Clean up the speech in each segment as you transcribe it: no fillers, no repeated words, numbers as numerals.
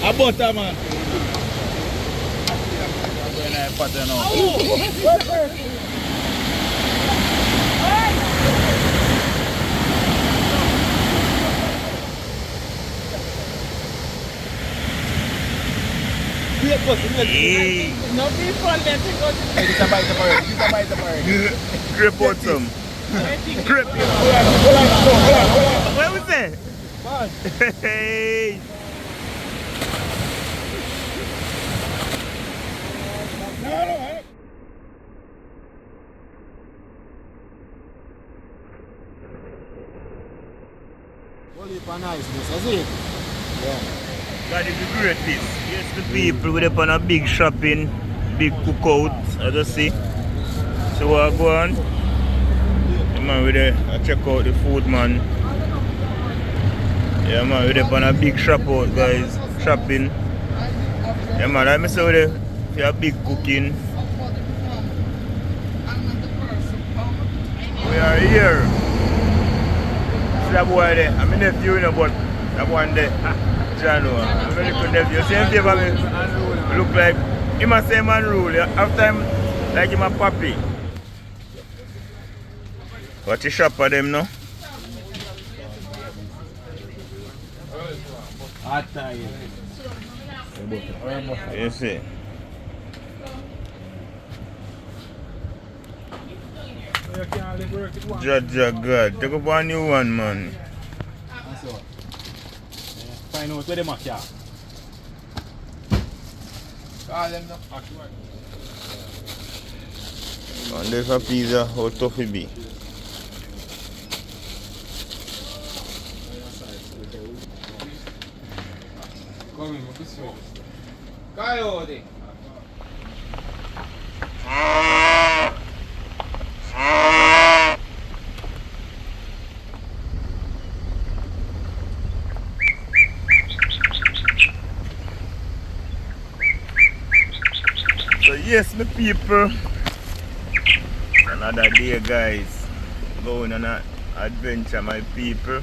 A butter, man. Hey. No people let it go to This a bite of bird. This a bite of bird. Grip out some. Grip. What was that? Hey. No. Only for niceness, is it? Yeah. God is a great this. Yes, the people with up on a big shopping, big cookout, as you see. So I go on. The man with the check out the food, man. Yeah, man, with up on a big shop out, guys. Shopping. Yeah, man, let me say with the if you have big cooking. We are here. See that boy there? I'm in nephew, you know, but that one there. Jano, I'm very good nephew. Same thing for me. Look like him a same man rule. After him, like him a puppy. What you shop for them now? You see. Jaja God, take up a new one, man. Find out where them are. And there's a pizza, how tough it be. Come in, this way. Coyote. So yes, my people, another day, guys, going on an adventure, my people.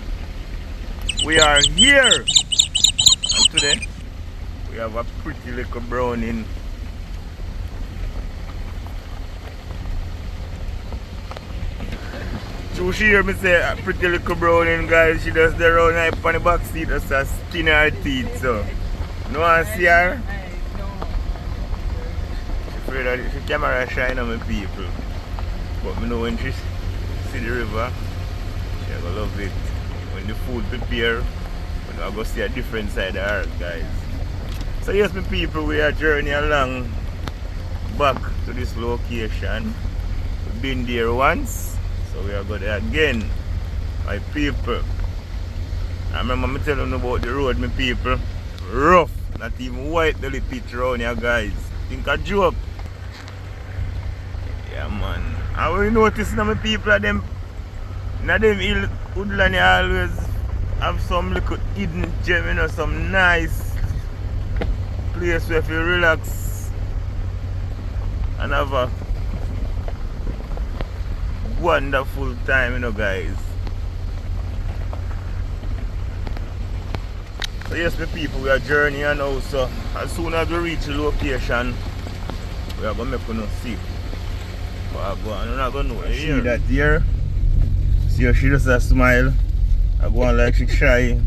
We are here, and today we have a pretty little brownie. So she hear me say a pretty little brownie, guys. She does the round up on the back seat, just a skin her teeth. So no one see her. Afraid that the camera shine on my people, but me know when she see the river, she gonna love it. When the food prepare, when I go see a different side of her, guys. So yes, my people, we are journeying along back to this location. We've been there once, so we are going there again, my people. I remember me telling you about the road, my people. Rough, not even white the little pitch around here, guys. Think a joke. Yeah, man. I will notice now my people are them hill woodland, you always have some little hidden gem, you know, some nice place where you relax and have a wonderful time, you know, guys. So yes, my people, we are journeying now, so as soon as we reach the location, we are going to make you see. I'm not going to know. See that here? See how she just a smile. I go on like she's shy.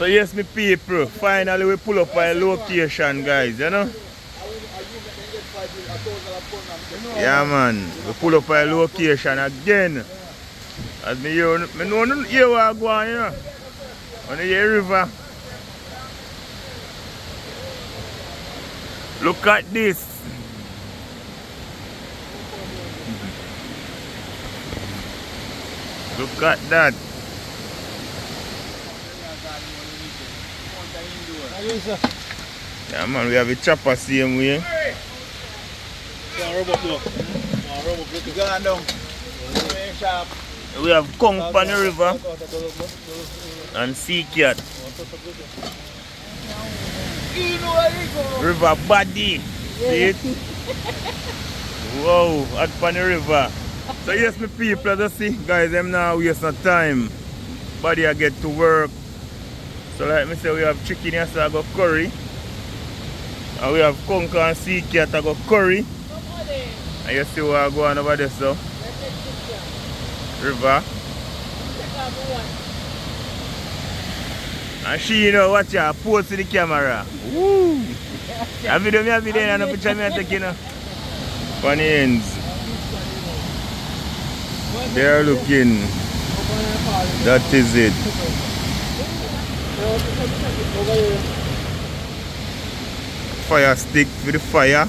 So yes, my people, finally we pull up our location, guys, you know. Yeah, man. We pull up a location again. As me hear, me know here where I go on, you know. On the river. Look at this. Look at that. Yeah, man, we have a chopper same way. We have Conch on the river and sea cat. River body. See it? Wow, out on the river. So yes, my people, just see, guys, them now waste no time. Body I get to work. So like me say, we have chicken here, so I go curry. And we have Conch and sea cat, I go curry. And you see what I go on over there, so. River. And she, you know, watch her, pose to the camera. Woo! A video and a picture me take, you know. Funny ends. They are looking. That is it. Fire stick with the fire.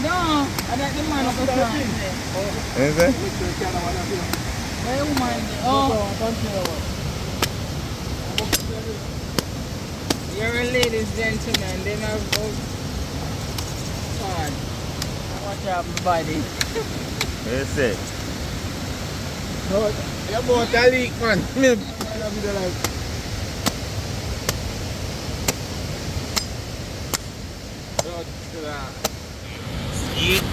No, I don't the man of the front. Is it? Where woman? Oh. You're a ladies gentleman, then I'll go fine. Watch out my body. Yes, it. You're about a leak, man. Eat.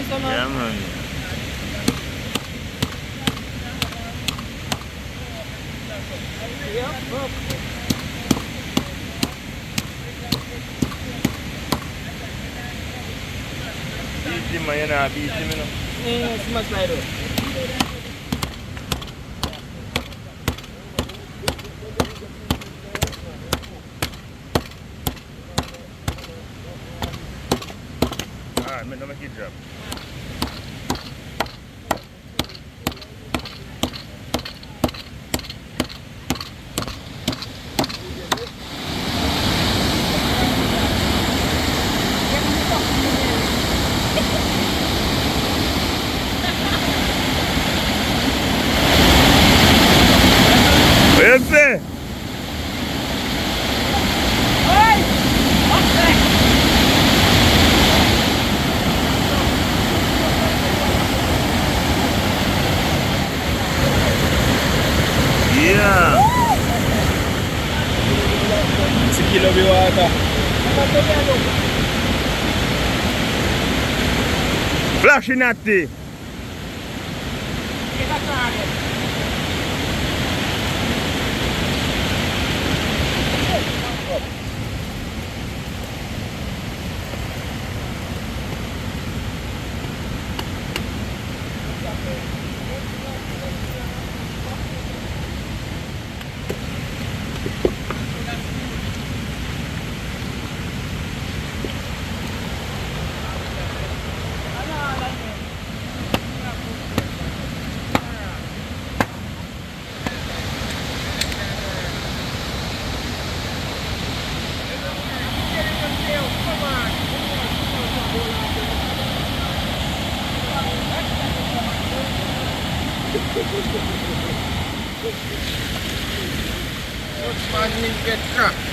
Yeah, man. Beat him, man. You know, beat him, you know. Yeah, smash like that. Alright, man, don't make it drop. What you say? Yeah. It's a kilo of water. Flashing at the. What's my name get cracked?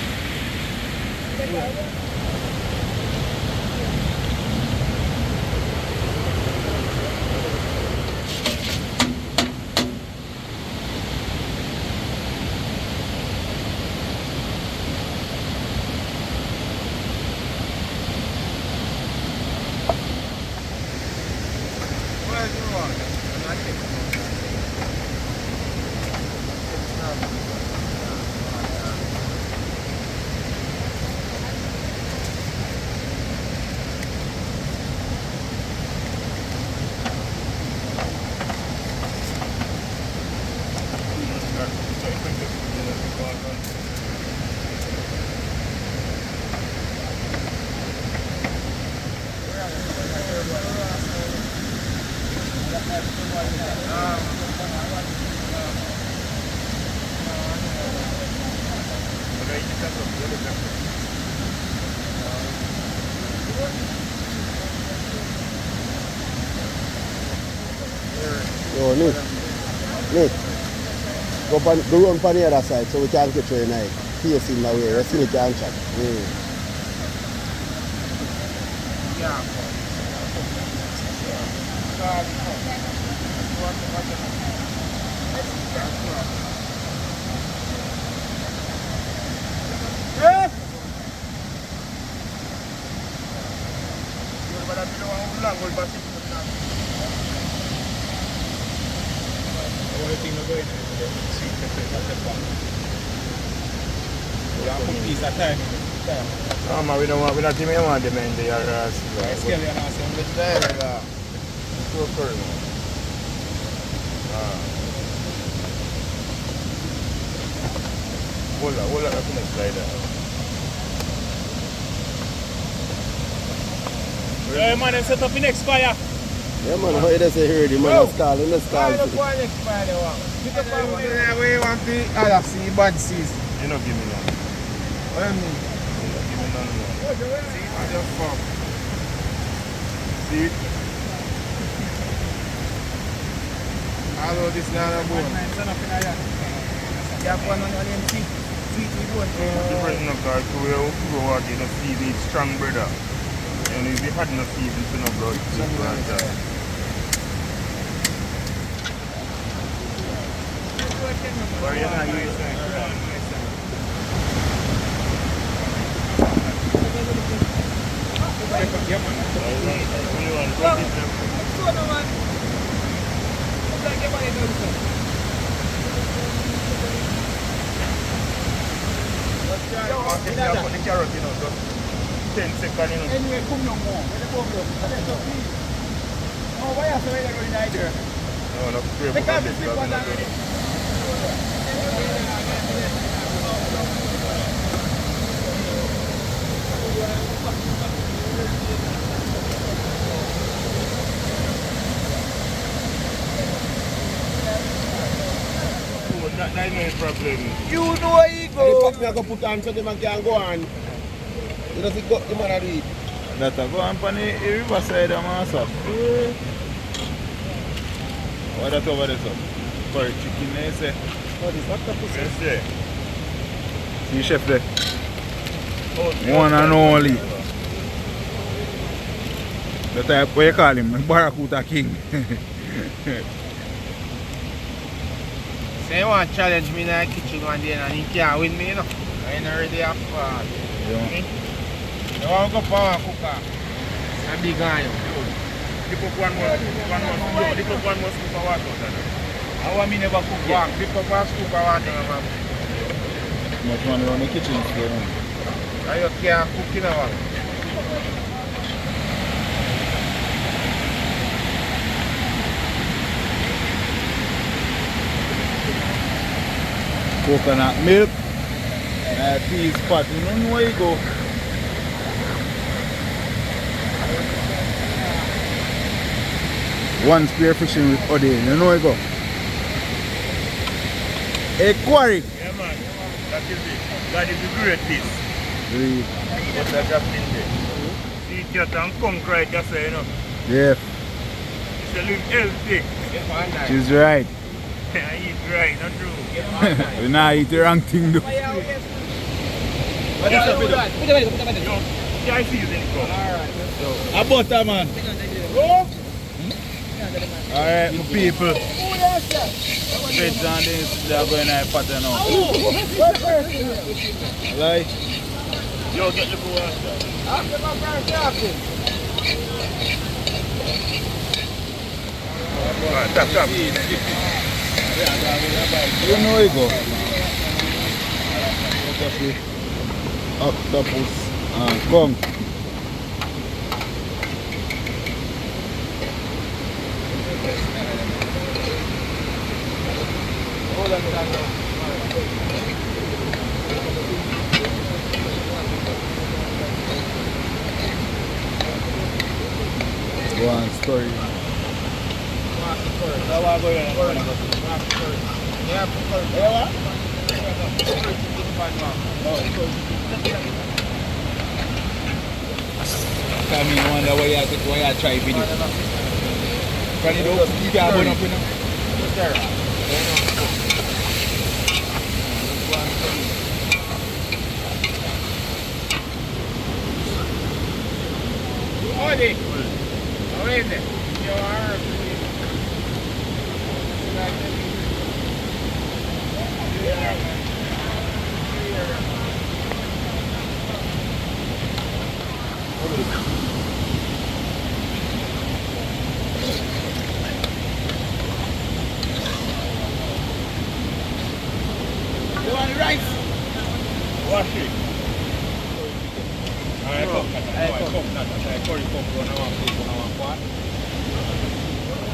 Nick. Nick. Go run on the other side so we can get you tonight. Facing the way. You see it can check. We don't want, we're not even want them in the areas. Hold up, slider. Yeah, man, set up the next fire. Yeah, man, how you just hear the man stall in the stall. Pick up on We want the other sea, bad seas. You don't give me none. What do you mean? You don't give me none more. See, I just fuck. See? Although this is not a bone. You have one on the MC. Sweet bone. The person of God, so we go out in the sea, it's strong brother. And if we had no feed, it's no blood. Where you not using? The carrot, 10 seconds, Anyway, come no more. Where the problem? Oh, why are you going to there? No, no, spray Pick book up of the this, big but one no, already. that is no problem. You know where you The go. pack me I go put on so the man can go on. You know, see, go, the man do it. That I go on the Riverside and master. What that over there, sir? For chicken, they say. What is Octopus? Yes, sir. See chef there? One and only. The type, what you call him? Barracuda King. Say you want to challenge me in the kitchen one day and you can't win me, you know. I ain't already have fun. You want to go for a cooker? And big iron. Dip up one more, dip up one more scoop of water. I want me never cook one. Dip up one scoop of water, man. Much money on the kitchen still. And you can't cook in a one. Coconut milk, peas pot, you don't know where you go. One spearfishing with Odane, you know where you go. A quarry. Yeah, man. That is it. That is the great piece. Really? What that got in there. See cat and conch right there, so, you know. Yeah, It's a live healthy. she's right. I eat right, not true. We now eat the wrong thing though. Yo, yeah, I see you then go. Alright. A butter man. Alright, my people. Veg and this, they are going to pot now. Like, Yo, get the boy. Tap. you know you go. Octopus and Conch. Go on, story. I mean, wonder why you try video. Can you do? You can't burn up, you know? Odane, how is it? You are you want the rice? Wash it.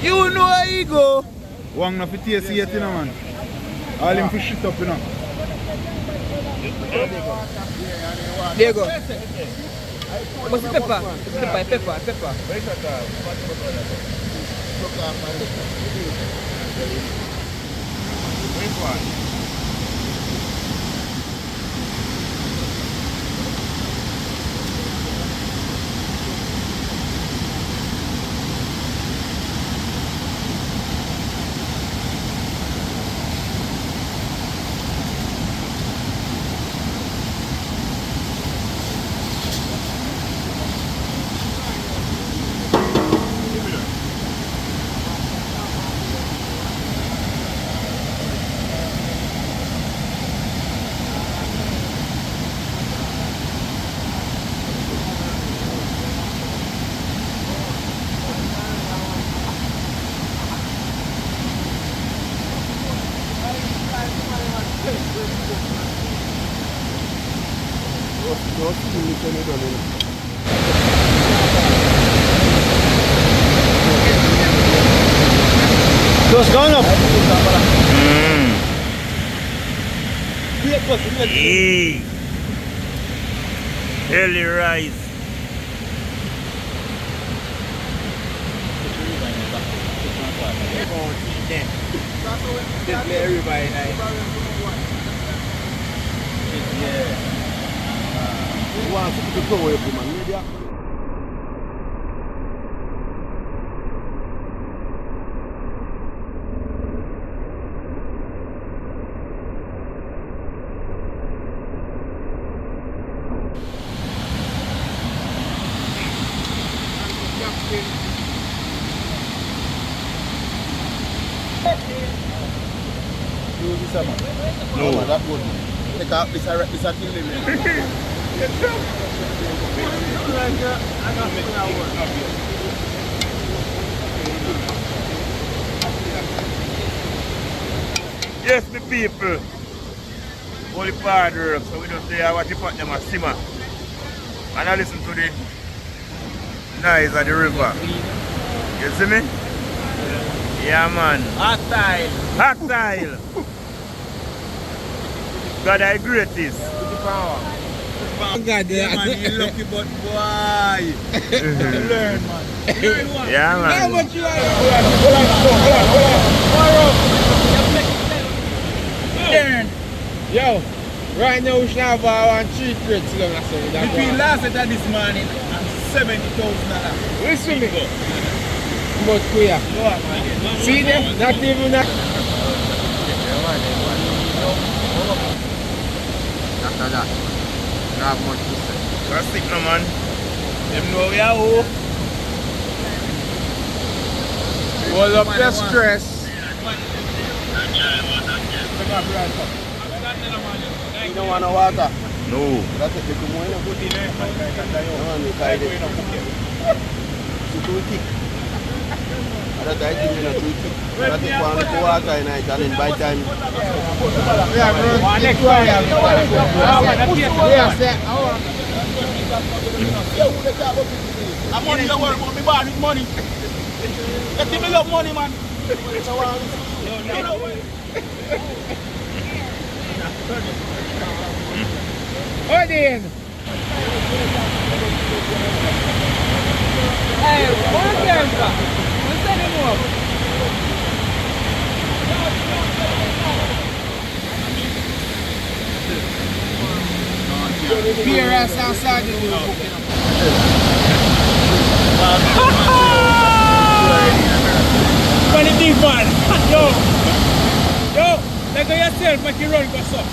You know where you go. Wang na fi taste yet, you know, man. All him fi shit up, you know. There you go. What's the pepper? Pepper. Just gone up. Hey. Early rise. This Mary by night. You want to go away from man, media? Do this, man. No, man, that good. Take out this a kill him. Yes, the people. Holy Father, so we don't say I watch the pot them a simmer. And I listen to the noise of the river. You see me? Yeah, man. Hot style. Hot style. God, I greatest. God, Yeah, man, you lucky but boy. Learn, man. Yeah, How man. much you are? Yo, right now we should have our 3 crates. Between last at this morning and $70,000. Listen to me. But queer. See them? Not even that. After that, you have much to say. That's sick, no, man. Them know we are who. Hold up your stress. You don't want no water? No. That's a little more. Put in there. Too thick. That's I think you know too thick. That's the one to water in it and then by time. Yeah, bro. Next one. I'm money, don't worry about me, man. It's money. Let me love money, man. Odane. Hey, what's there, sir? What's that anymore? Beer ass outside the door. on the big man. Yo, let go yourself, make you run, go so.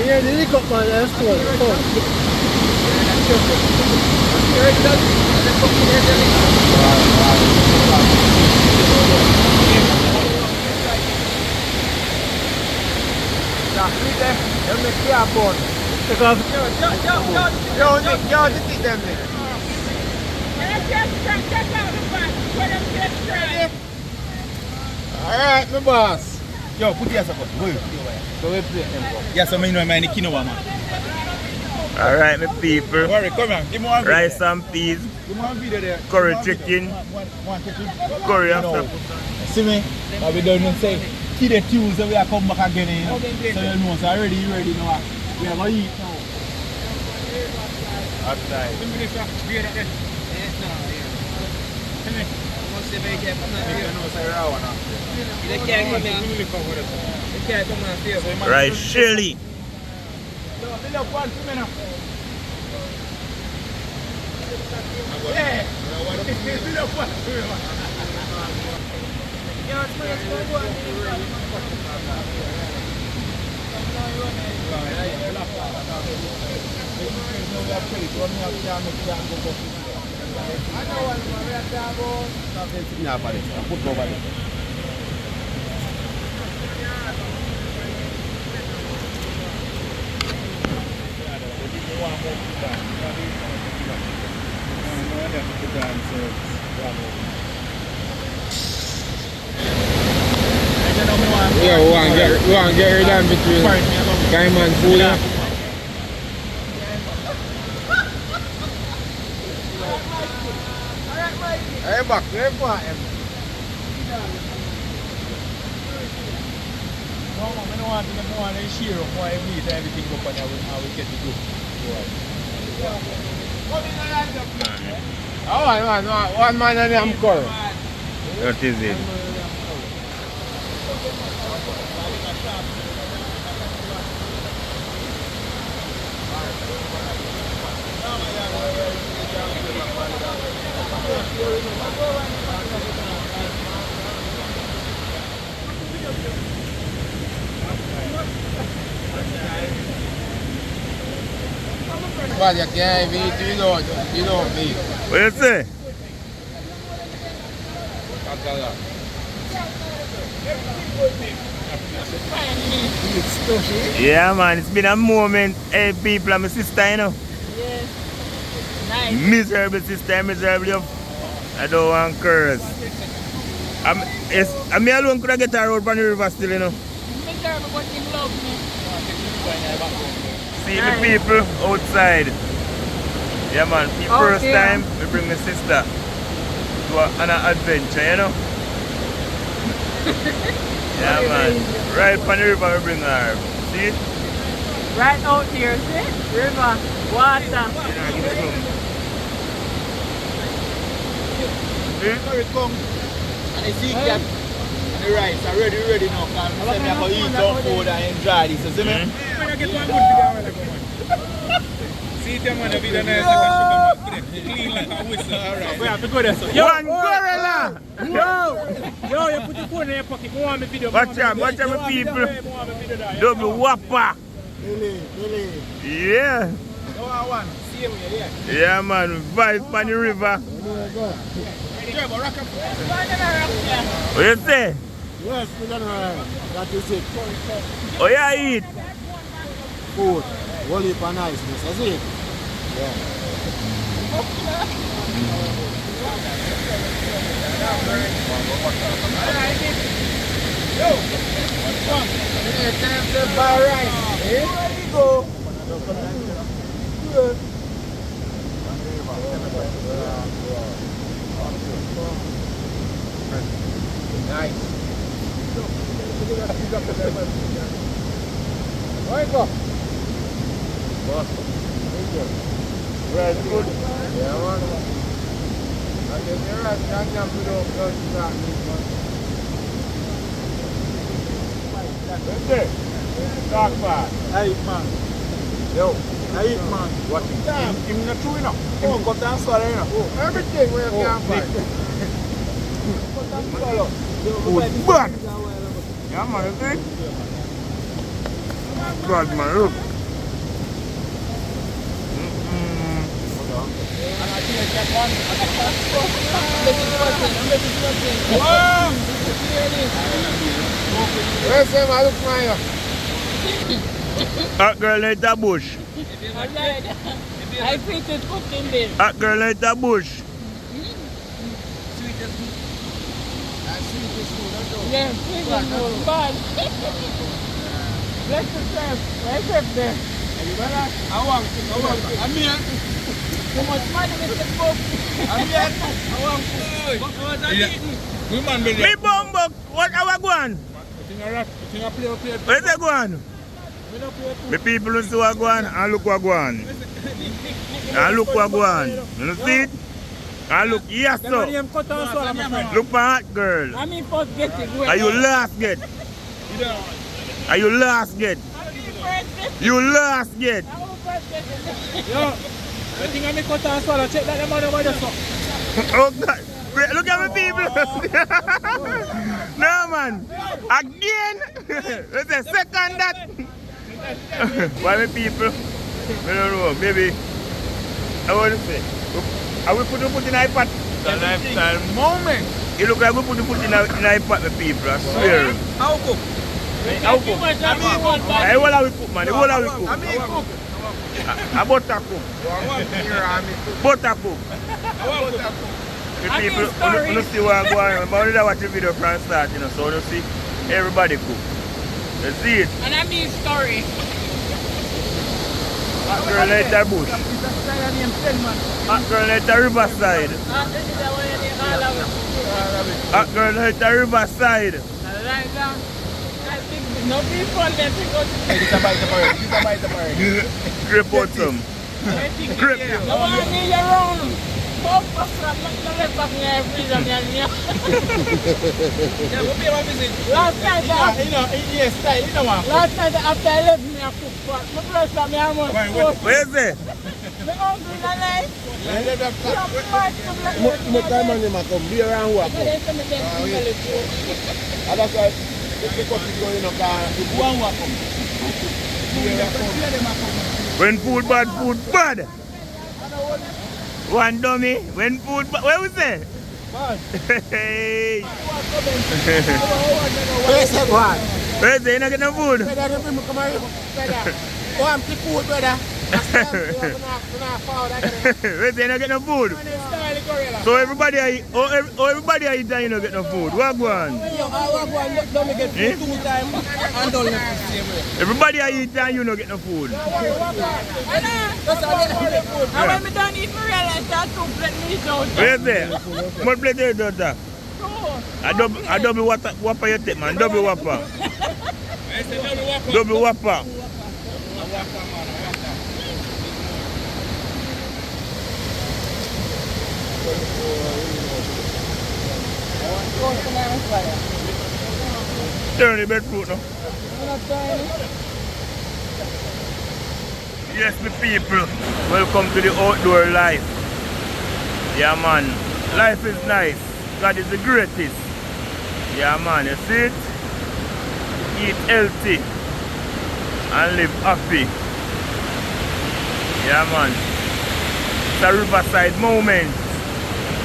Here, the lick up, man, let's go. Alright, my boss. Yo, put yourself up. Go. So we play them. Yes, I mean, I'm in the quinoa, man. Alright, my people. Worry, come on. Give me one video. Rice and peas, Give me one video there. curry Give me one chicken, video. One chicken. curry and No. stuff. See me? But we don't even say. Kid the Tuesday we are come back again, you know. So you know, so already you ready now. We are going to eat now. Outside. Rice chili. Yeah, we want to get rid of between time and food. Hey, back, hey, back. No, I don't want to share of why we eat everything up and how we get the good. Oh, one man and I'm curry. What is it? But you can't eat you don't eat. What you say? Yeah, man, it's been a moment. Hey, people, I'm my sister, you know. Yes. Nice. Miserable sister, miserable. I don't want curse. I'm me alone could I get her out on the river still, you know. Miserable, but he loves me. See the people outside. Yeah, man, the first time we bring my sister to an adventure, you know. Yeah, man. Right on the river we bring her. See? Right out here, see? River, water. Yeah, give me some. Curry Conch and the sea cat and the rice are ready now. Because I said I'm going to eat some food and enjoy this. You see me? I'm going to get one good video. See them on the video nice clean like a whistle. Alright. We have to go there. So. One gorilla! Yo, you put the phone in your pocket. More on the video. Watch out, my people. Double whopper. Billy. Yeah. No one. See you here. Yeah, man. Vibe on the river. What you say? Yes, we don't know. That is it. Oh, yeah, eat. Food. Whole heap of niceness. That's it. Yeah. Time to buy rice. Here we go. Nice. Where you go? Right, good. Yeah, man. I get the rice and jump to the start. Okay. Talk fast. I eat, man. Yo, I eat, man. What? Damn, him not true enough. Him cut and swallow enough. Everything where you can find. Cut and swallow. Food bad. Yeah, man, you see? Bad, man, look. Where's him? I look fine. That girl ain't a bush. I think it's cooking this. That girl ain't a bush. Yeah, sweet is good. Bad. Bless yourself. Right up there. I want to. I'm here. Too much money, Mr. Cook. I'm here. I want to. Me bumbo, what are we going? Where's it going? The people don't see what going and look what going. And look what going. You see it? And look, yes sir. Look for that girl. I mean, first get it. Are you last get? Are you last get? You last get. Yo, I think I'm cut and swallow. Check that the money over there, so. Oh God. Wait, look at me people. No man. Again. Let's say second that. Why me people? I don't know. Maybe. I want to say. Are we putting in iPad? The lifestyle moment. You look like we putting in iPad, the people. I swear. How cook? How cook? I what are we cook, man? What are we cook? I mean cook. A butter cook. Butter cook. The people, you see what I'm going on. But I watch the video from start, you know, so you see everybody cook. You see it? And I mean story. That girl at the bush. That girl at the Riverside. That girl at the Riverside. No people there to go to It's a bite of bird. Grape out some. Grape. no one need your own. Last night after I left me a cook pot, my first time I almost Where's it? me hungry na life. What time on him come? Be around what? And that's why the coffee going up and one walk come. When food bad. One dummy, when food bad. Where was it? Hey. Where's that one? Where's it? You not get no food? Brother, come here. Oh, I'm the food, brother. Where's it? You not get no food? So everybody are eat, everybody are eating and you don't get no food. What go on? Everybody are eating and you don't get no food. And when me done eat, me realize that two plate meat out. Where's it? What plate is that? A double whopper you take, man. Double whopper. Double whopper. Turn the breadfruit now. Yes, my people. Welcome to the outdoor life. Yeah, man. Life is nice. God is the greatest. Yeah, man. You see it? Eat healthy and live happy. Yeah, man. It's a Riverside moment.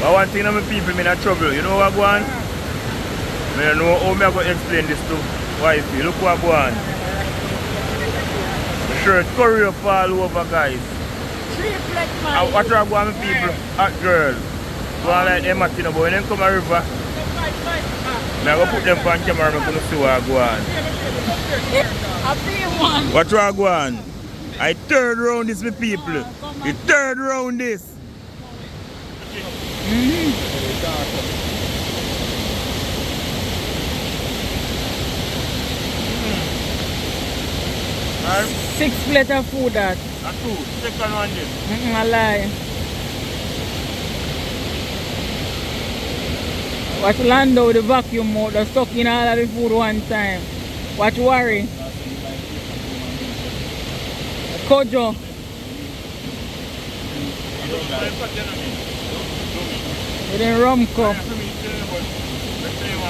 But one thing my people, I'm in trouble. You know what go on? I don't know how I'm going to explain this to wifey. Look what go on. The shirt curry up all over, guys. What go on, my people? Hot girl. Go on like them, but when they come a river, I'm going to put them on camera. I'm going to see what go on. What go on? I third round this, my people. The third round this. Six plate of food that. A two. Second one this. I lie. Watch Lando with the vacuum out, they're stuck in all of the food one time. Watch worry. Kojo. With a rum cup.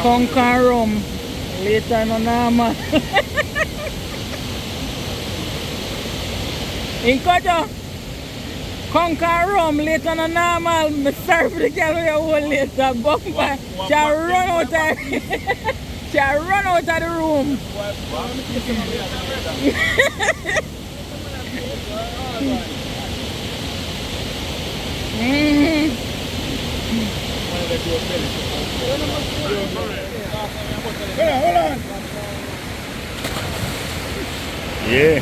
Conch and rum. Later no normal. In Kojo, Conch and rum later no normal. Me serve the girl with a whole later bumper. She run out of she run out of the room. Hold on. Yeah.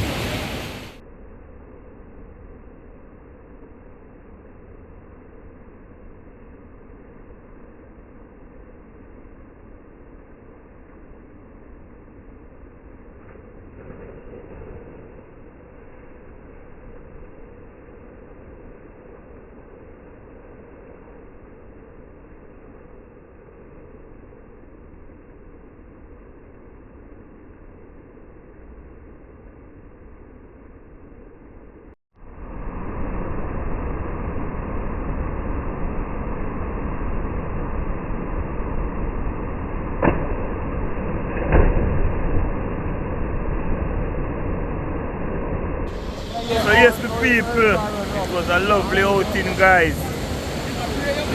So yes, the people, it was a lovely outing, guys.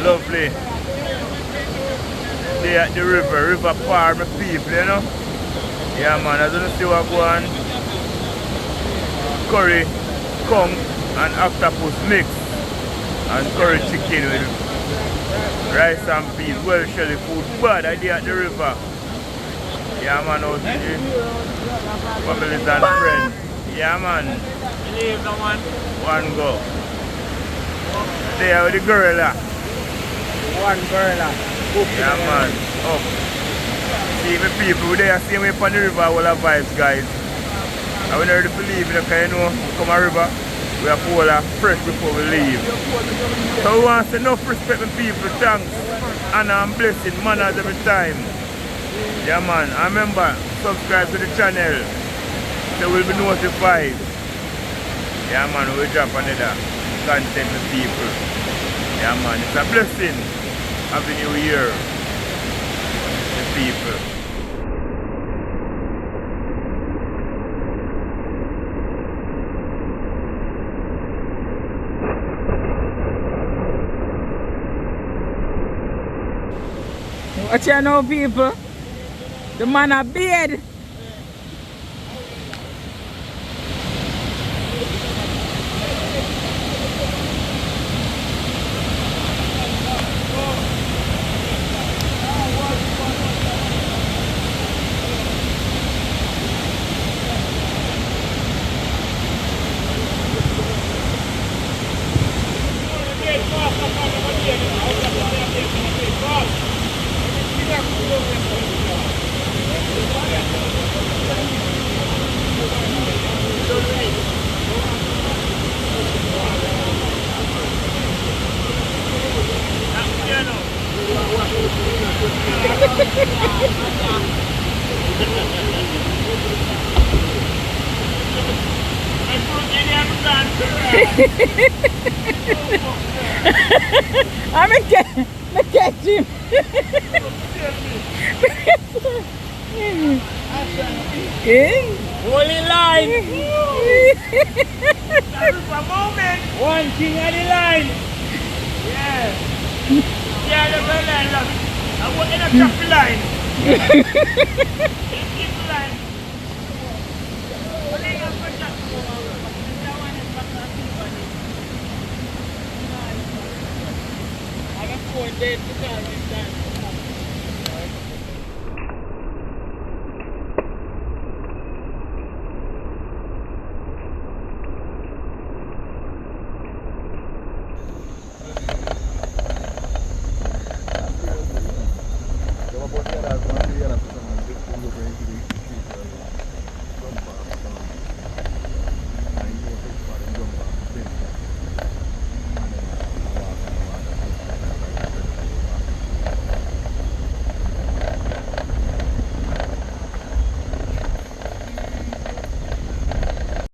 Lovely. They at the river park, my people, you know. Yeah, man, as you see what go on. Curry, conch, and octopus mix, and curry chicken with rice and peas. Well, Shelly food, but I did at the river. Yeah, man, out there. Families and friends. Yeah, man. Leave the one. One go. There with the gorilla. One gorilla. Yeah, man. Up. See the people there, see me on the river, all the vibes, guys. I will never believe in the kind, you know, come a river, we have to hold fresh before we leave. So we want to say enough respect to people, thanks, honor and blessing, manners every time. Yeah, man. And remember, subscribe to the channel, so we'll be notified. Yeah, man, we drop another content with people. Yeah, man, it's a blessing. Happy New Year to people. Watch out now, people. The man a beard. I'm a catch him. Holy line. A moment. One king on the line. Yeah. Yeah, the red line, look. I want in a traffic line. Keep the line. I'm a 4 days to call me.